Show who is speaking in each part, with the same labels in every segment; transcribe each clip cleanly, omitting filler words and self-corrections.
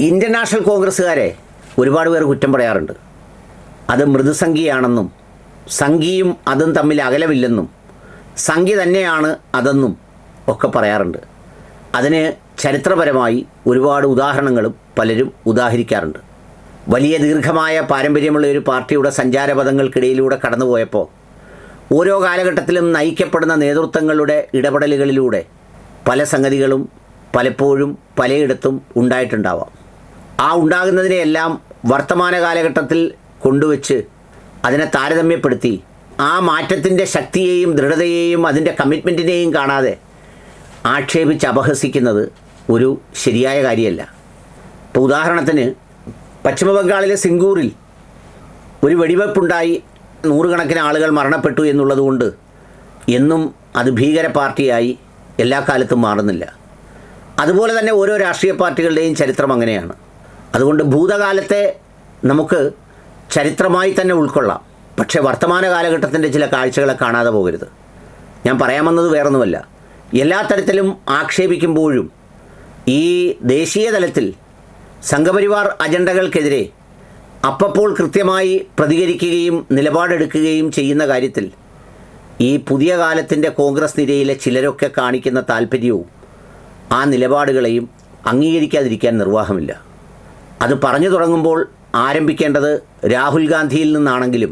Speaker 1: Indian national കോൺഗ്രസ്സുകാരെ ഒരുപാട് പേർ കുറ്റം പറയാറുണ്ട്. അത് മൃദുസംഖ്യയാണെന്നും സംഖ്യയും അതും തമ്മിൽ അകലമില്ലെന്നും സംഖ്യ തന്നെയാണ് അതെന്നും ഒക്കെ പറയാറുണ്ട്. അതിന് ചരിത്രപരമായി ഒരുപാട് ഉദാഹരണങ്ങളും പലരും ഉദാഹരിക്കാറുണ്ട്. വലിയ ദീർഘമായ പാരമ്പര്യമുള്ള ഒരു പാർട്ടിയുടെ സഞ്ചാരപഥങ്ങൾക്കിടയിലൂടെ കടന്നുപോയപ്പോൾ ഓരോ കാലഘട്ടത്തിലും നയിക്കപ്പെടുന്ന നേതൃത്വങ്ങളുടെ ഇടപെടലുകളിലൂടെ പല സംഗതികളും പലപ്പോഴും പലയിടത്തും ഉണ്ടായിട്ടുണ്ടാവാം. ആ ഉണ്ടാകുന്നതിനെയെല്ലാം വർത്തമാന കാലഘട്ടത്തിൽ കൊണ്ടുവച്ച് അതിനെ താരതമ്യപ്പെടുത്തി ആ മാറ്റത്തിൻ്റെ ശക്തിയെയും ദൃഢതയെയും അതിൻ്റെ കമ്മിറ്റ്മെൻറ്റിനെയും കാണാതെ ആക്ഷേപിച്ച് അപഹസിക്കുന്നത് ഒരു ശരിയായ കാര്യമല്ല. ഇപ്പോൾ ഉദാഹരണത്തിന് പശ്ചിമബംഗാളിലെ സിംഗൂറിൽ ഒരു വെടിവെപ്പുണ്ടായി നൂറുകണക്കിന് ആളുകൾ മരണപ്പെട്ടു എന്നുള്ളതുകൊണ്ട് എന്നും അത് ഭീകര പാർട്ടിയായി എല്ലാ കാലത്തും മാറുന്നില്ല. അതുപോലെ തന്നെ ഓരോ രാഷ്ട്രീയ പാർട്ടികളുടെയും ചരിത്രം അങ്ങനെയാണ്. അതുകൊണ്ട് ഭൂതകാലത്തെ നമുക്ക് ചരിത്രമായി തന്നെ ഉൾക്കൊള്ളാം, പക്ഷേ വർത്തമാന കാലഘട്ടത്തിൻ്റെ ചില കാഴ്ചകളെ കാണാതെ പോകരുത്. ഞാൻ പറയാൻ വന്നത് വേറൊന്നുമല്ല, എല്ലാ തരത്തിലും ആക്ഷേപിക്കുമ്പോഴും ഈ ദേശീയ തലത്തിൽ സംഘപരിവാർ അജണ്ടകൾക്കെതിരെ അപ്പോൾ കൃത്യമായി പ്രതികരിക്കുകയും നിലപാടെടുക്കുകയും ചെയ്യുന്ന കാര്യത്തിൽ ഈ പുതിയ കാലത്തിൻ്റെ കോൺഗ്രസ് നിരയിലെ ചിലരൊക്കെ കാണിക്കുന്ന താല്പര്യവും ആ നിലപാടുകളെയും അംഗീകരിക്കാതിരിക്കാൻ നിർവാഹമില്ല. അത് പറഞ്ഞു തുടങ്ങുമ്പോൾ ആരംഭിക്കേണ്ടത് രാഹുൽ ഗാന്ധിയിൽ നിന്നാണെങ്കിലും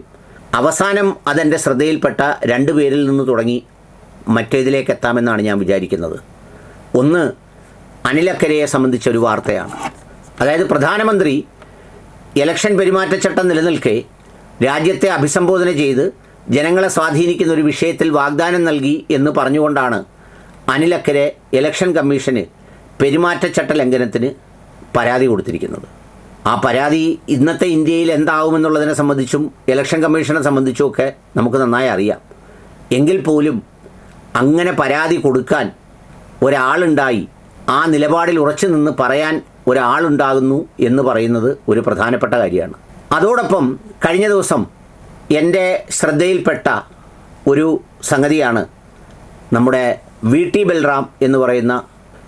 Speaker 1: അവസാനം അതെൻ്റെ ശ്രദ്ധയിൽപ്പെട്ട 2 പേരിൽ നിന്ന് തുടങ്ങി മറ്റേതിലേക്ക് എത്താമെന്നാണ് ഞാൻ വിചാരിക്കുന്നത്. ഒന്ന്, അനിൽ അക്കരയെ സംബന്ധിച്ചൊരു വാർത്തയാണ്. അതായത് പ്രധാനമന്ത്രി ഇലക്ഷൻ പെരുമാറ്റച്ചട്ടം നിലനിൽക്കെ രാജ്യത്തെ അഭിസംബോധന ചെയ്ത് ജനങ്ങളെ സ്വാധീനിക്കുന്ന ഒരു വിഷയത്തിൽ വാഗ്ദാനം നൽകി എന്ന് പറഞ്ഞുകൊണ്ടാണ് അനിൽ അക്കരെ ഇലക്ഷൻ കമ്മീഷന് പെരുമാറ്റച്ചട്ട ലംഘനത്തിന് പരാതി കൊടുത്തിരിക്കുന്നത്. ആ പരാതി ഇന്നത്തെ ഇന്ത്യയിൽ എന്താവുമെന്നുള്ളതിനെ സംബന്ധിച്ചും ഇലക്ഷൻ കമ്മീഷനെ സംബന്ധിച്ചുമൊക്കെ നമുക്ക് നന്നായി അറിയാം. എങ്കിൽ പോലും അങ്ങനെ പരാതി കൊടുക്കാൻ ഒരാളുണ്ടായി, ആ നിലപാടിൽ ഉറച്ചു നിന്ന് പറയാൻ ഒരാളുണ്ടാകുന്നു എന്ന് പറയുന്നത് ഒരു പ്രധാനപ്പെട്ട കാര്യമാണ്. അതോടൊപ്പം കഴിഞ്ഞ ദിവസം എൻ്റെ ശ്രദ്ധയിൽപ്പെട്ട ഒരു സംഗതിയാണ് നമ്മുടെ VT ബൽറാം എന്ന് പറയുന്ന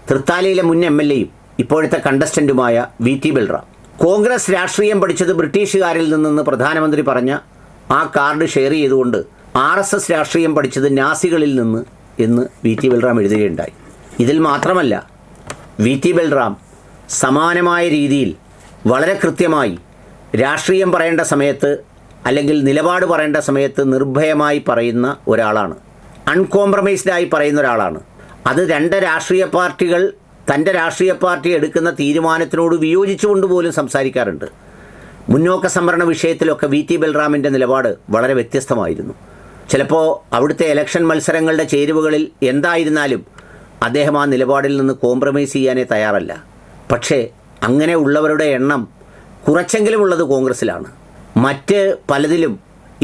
Speaker 1: തൃത്താലയിലെ മുൻ MLA-യും ഇപ്പോഴത്തെ കണ്ടസ്റ്റൻറ്റുമായ VT ബൽറാം. കോൺഗ്രസ് രാഷ്ട്രീയം പഠിച്ചത് ബ്രിട്ടീഷുകാരിൽ നിന്നെന്ന് പ്രധാനമന്ത്രി പറഞ്ഞ ആ കാർഡ് ഷെയർ ചെയ്തുകൊണ്ട് RSS രാഷ്ട്രീയം പഠിച്ചത് നാസികളിൽ നിന്ന് എന്ന് VT ബൽറാം എഴുതുകയുണ്ടായി. ഇതിൽ മാത്രമല്ല, VT ബൽറാം സമാനമായ രീതിയിൽ വളരെ കൃത്യമായി രാഷ്ട്രീയം പറയേണ്ട സമയത്ത് അല്ലെങ്കിൽ നിലപാട് പറയേണ്ട സമയത്ത് നിർഭയമായി പറയുന്ന ഒരാളാണ്. അൺകോംപ്രമൈസ്ഡായി പറയുന്ന ഒരാളാണ്. അത് 2 രാഷ്ട്രീയ പാർട്ടികൾ തൻ്റെ രാഷ്ട്രീയ പാർട്ടി എടുക്കുന്ന തീരുമാനത്തിനോട് വിയോജിച്ചുകൊണ്ട് പോലും സംസാരിക്കാറുണ്ട്. മുന്നോക്ക സംവരണ വിഷയത്തിലൊക്കെ VT ബൽറാമിൻ്റെ നിലപാട് വളരെ വ്യത്യസ്തമായിരുന്നു. ചിലപ്പോൾ അവിടുത്തെ ഇലക്ഷൻ മത്സരങ്ങളുടെ ചേരുവകളിൽ എന്തായിരുന്നാലും അദ്ദേഹം ആ നിലപാടിൽ നിന്ന് കോംപ്രമൈസ് ചെയ്യാനേ തയ്യാറല്ല. പക്ഷേ അങ്ങനെ ഉള്ളവരുടെ എണ്ണം കുറച്ചെങ്കിലും ഉള്ളത് കോൺഗ്രസ്സിലാണ്. മറ്റ് പലതിലും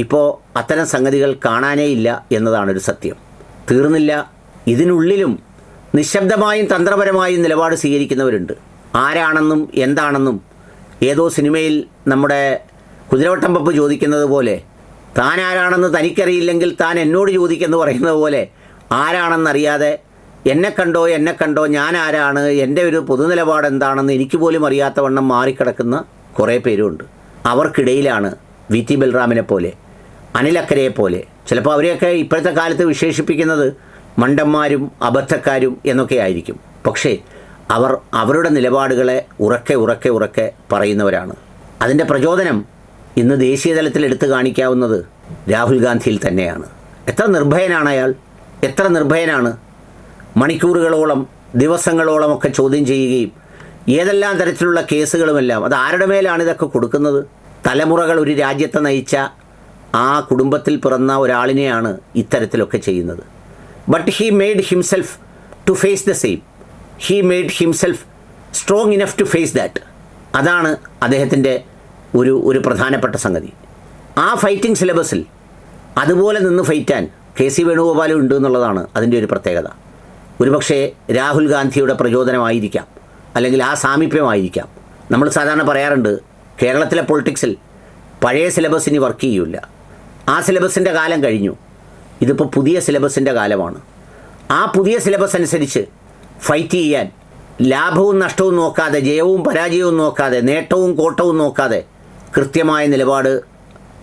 Speaker 1: ഇപ്പോൾ അത്തരം സംഗതികൾ കാണാനേ ഇല്ല എന്നതാണൊരു സത്യം. തീർന്നില്ല, ഇതിനുള്ളിലും നിശബ്ദമായും തന്ത്രപരമായും നിലപാട് സ്വീകരിക്കുന്നവരുണ്ട്. ആരാണെന്നും എന്താണെന്നും ഏതോ സിനിമയിൽ നമ്മുടെ കുതിരവട്ടം പപ്പ് ചോദിക്കുന്നത് പോലെ, താൻ ആരാണെന്ന് തനിക്കറിയില്ലെങ്കിൽ താൻ എന്നോട് ചോദിക്കെന്ന് പറയുന്നത് പോലെ, ആരാണെന്നറിയാതെ എന്നെ കണ്ടോ ഞാൻ ആരാണ്, എൻ്റെ ഒരു പൊതുനിലപാട് എന്താണെന്ന് എനിക്ക് പോലും അറിയാത്തവണ്ണം മാറിക്കിടക്കുന്ന കുറേ പേരുണ്ട്. അവർക്കിടയിലാണ് VT ബൽറാമിനെ പോലെ, അനിൽ അക്കരയെ പോലെ, ചിലപ്പോൾ അവരെയൊക്കെ ഇപ്പോഴത്തെ കാലത്ത് വിശേഷിപ്പിക്കുന്നത് മണ്ടന്മാരും അബദ്ധക്കാരും എന്നൊക്കെ ആയിരിക്കും. പക്ഷേ അവർ അവരുടെ നിലപാടുകളെ ഉറക്കെ പറയുന്നവരാണ്. അതിൻ്റെ പ്രചോദനം ഇന്ന് ദേശീയ തലത്തിൽ എടുത്തു കാണിക്കാവുന്നത് രാഹുൽ ഗാന്ധിയിൽ തന്നെയാണ്. എത്ര നിർഭയനാണ് അയാൾ, എത്ര നിർഭയനാണ്. മണിക്കൂറുകളോളം ദിവസങ്ങളോളമൊക്കെ ചോദ്യം ചെയ്യുകയും ഏതെല്ലാം തരത്തിലുള്ള കേസുകളുമെല്ലാം, അത് ആരുടെ മേലാണ് ഇതൊക്കെ കൊടുക്കുന്നത്? തലമുറകൾ ഒരു രാജ്യത്തെ നയിച്ച ആ കുടുംബത്തിൽ പിറന്ന ഒരാളിനെയാണ് ഇത്തരത്തിലൊക്കെ ചെയ്യുന്നത്. But he made himself to face the same. He made himself strong enough to face that. അതാണ് അദ്ദേഹത്തിൻ്റെ ഒരു പ്രധാനപ്പെട്ട സംഗതി. ആ ഫൈറ്റിംഗ് സിലബസിൽ അതുപോലെ നിന്ന് ഫൈറ്റാൻ KC വേണുഗോപാലും ഉണ്ട് എന്നുള്ളതാണ് അതിൻ്റെ ഒരു പ്രത്യേകത. ഒരുപക്ഷേ രാഹുൽ ഗാന്ധിയുടെ പ്രചോദനമായിരിക്കാം, അല്ലെങ്കിൽ ആ സാമീപ്യമായിരിക്കാം. നമ്മൾ സാധാരണ പറയാറുണ്ട്, കേരളത്തിലെ പൊളിറ്റിക്സിൽ പഴയ സിലബസ് ഇനി വർക്ക് ചെയ്യില്ല. ആ സിലബസിൻ്റെ കാലം കഴിഞ്ഞു. ഇതിപ്പോൾ പുതിയ സിലബസിൻ്റെ കാലമാണ്. ആ പുതിയ സിലബസ് അനുസരിച്ച് ഫൈറ്റ് ചെയ്യാൻ ലാഭവും നഷ്ടവും നോക്കാതെ, ജയവും പരാജയവും നോക്കാതെ, നേട്ടവും കോട്ടവും നോക്കാതെ കൃത്യമായ നിലപാട്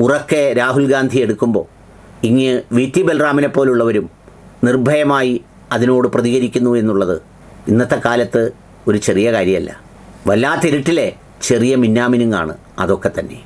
Speaker 1: ഉറക്കെ രാഹുൽ ഗാന്ധി എടുക്കുമ്പോൾ ഇങ്ങ് വി ടി ബൽറാമിനെ പോലുള്ളവരും നിർഭയമായി അതിനോട് പ്രതികരിക്കുന്നു എന്നുള്ളത് ഇന്നത്തെ കാലത്ത് ഒരു ചെറിയ കാര്യമല്ല. വല്ലാത്തിരുട്ടിലെ ചെറിയ മിന്നാമിനുങ്ങാണ് അതൊക്കെ തന്നെ.